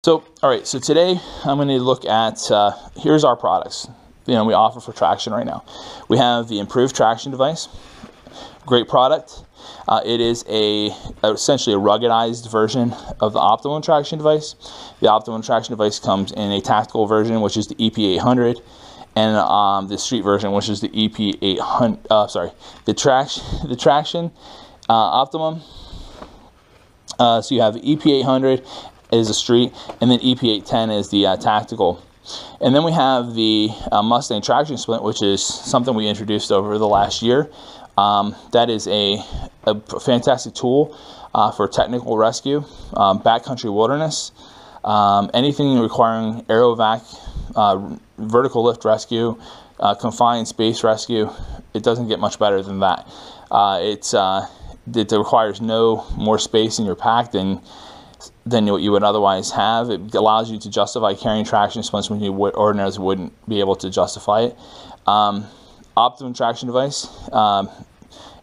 So, all right, so today I'm going to look at, here's our products, we offer for traction right now. We have the Improved Traction Device, great product. It is essentially a ruggedized version of the Optimum Traction Device. The Optimum Traction Device comes in a tactical version, which is the EP800, and the street version, which is the EP800, the Traction Optimum. So you have the EP800 is a street, and then EP810 is the tactical. And then we have the Mustang Traction Splint, which is something we introduced over the last year. That is a fantastic tool for technical rescue, backcountry wilderness, anything requiring aerovac, vertical lift rescue, confined space rescue. It doesn't get much better than that. It requires no more space in your pack than what you would otherwise have. It allows you to justify carrying traction splints when you ordinarily wouldn't be able to justify it. Optimum Traction Device,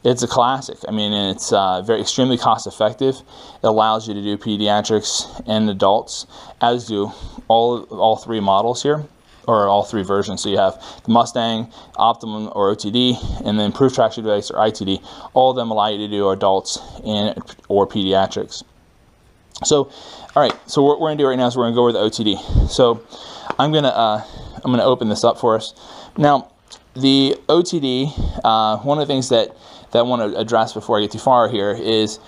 it's a classic. I mean, it's extremely cost effective. It allows you to do pediatrics and adults, as do all three models here, or all three versions. So you have the Mustang, Optimum or OTD, and then Improved Traction Device or ITD. All of them allow you to do adults or pediatrics. So, all right. So what we're gonna do right now is we're gonna go over the OTD. So I'm gonna open this up for us. Now, the OTD. One of the things that I want to address before I get too far here is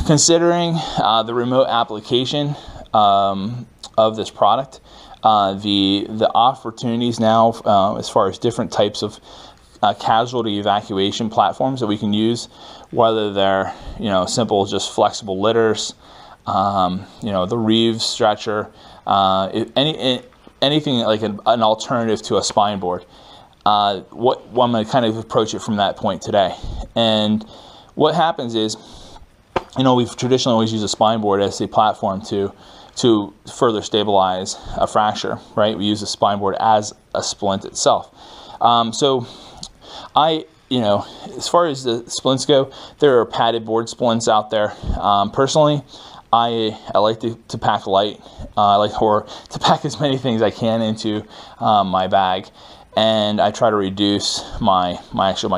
considering the remote application of this product. The opportunities now as far as different types of casualty evacuation platforms that we can use, whether they're simple just flexible litters, the Reeves stretcher, anything like an alternative to a spine board. I'm going to kind of approach it from that point today. And what happens is, we've traditionally always used a spine board as a platform to further stabilize a fracture, right? We use the spine board as a splint itself. So as far as the splints go, there are padded board splints out there. Personally, I like to pack light. I like to pack as many things I can into my bag, and I try to reduce my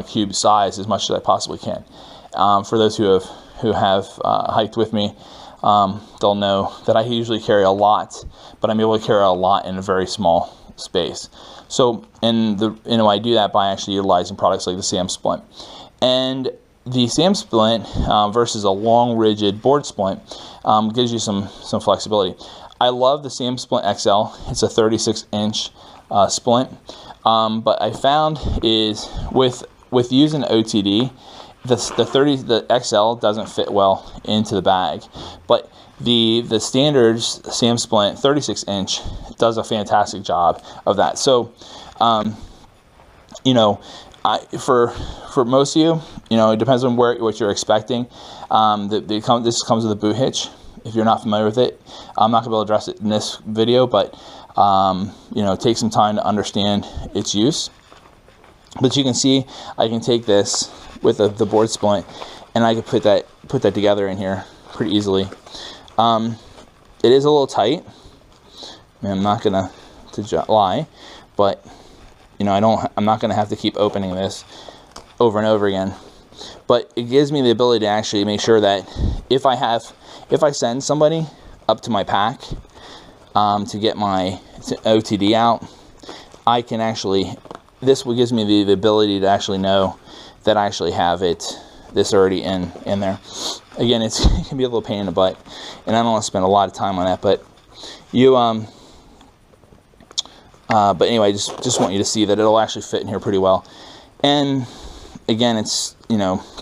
cube size as much as I possibly can. For those who have hiked with me, they'll know that I usually carry a lot, but I'm able to carry a lot in a very small space. So, I do that by actually utilizing products like the SAM Splint. And the SAM Splint versus a long, rigid board splint gives you some flexibility. I love the SAM Splint XL. It's a 36-inch splint. But I found is with using OTD, the XL doesn't fit well into the bag, but the standards SAM Splint 36-inch does a fantastic job of that. So, for most of you, it depends on what you're expecting. This comes with a boot hitch. If you're not familiar with it, I'm not gonna be able to address it in this video, but take some time to understand its use. But you can see I can take this with the board splint, and I can put that together in here pretty easily. It is a little tight. I'm not gonna lie, but I'm not gonna have to keep opening this over and over again. But it gives me the ability to actually make sure that if I send somebody up to my pack to get my OTD out, I can this gives me the ability to actually know that I actually have this already in there. Again, it can be a little pain in the butt, and I don't want to spend a lot of time on that, but but anyway, just want you to see that it'll actually fit in here pretty well. And again, it's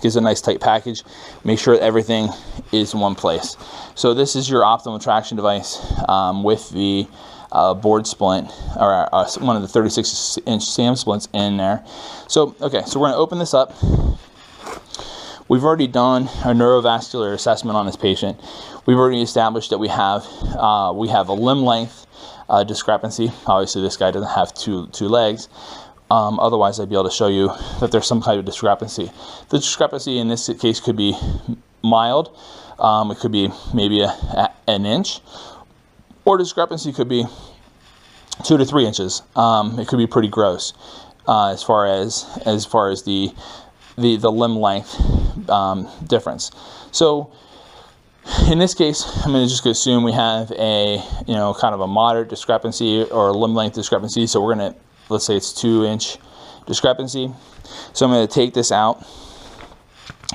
gives a nice tight package. Make sure that everything is in one place. So this is your Optimum Traction Device with the board splint, or one of the 36-inch SAM splints in there. So okay, so we're going to open this up. We've already done a neurovascular assessment on this patient. We've already established that we have a limb length discrepancy. Obviously, this guy doesn't have two legs. Otherwise, I'd be able to show you that there's some kind of discrepancy. The discrepancy in this case could be mild. It could be maybe an inch, or discrepancy could be 2 to 3 inches. It could be pretty gross as far as the limb length difference. So in this case, I'm going to just assume we have a kind of a moderate discrepancy or limb length discrepancy. So we're going to, let's say it's 2-inch discrepancy. So I'm going to take this out,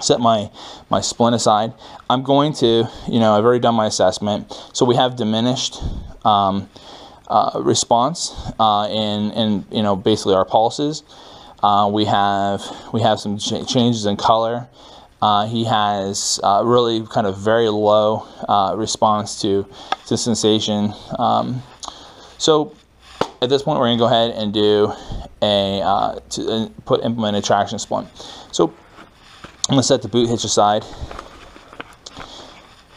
set my splint aside. I'm going to, I've already done my assessment. So we have diminished response in basically our pulses. We have some changes in color. He has really kind of very low response to sensation. So at this point, we're going to go ahead and do implement a traction splint. So I'm going to set the boot hitch aside,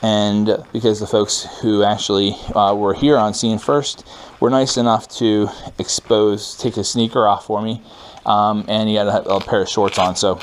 and because the folks who actually were here on scene first were nice enough to take a sneaker off for me, and he had a pair of shorts on, so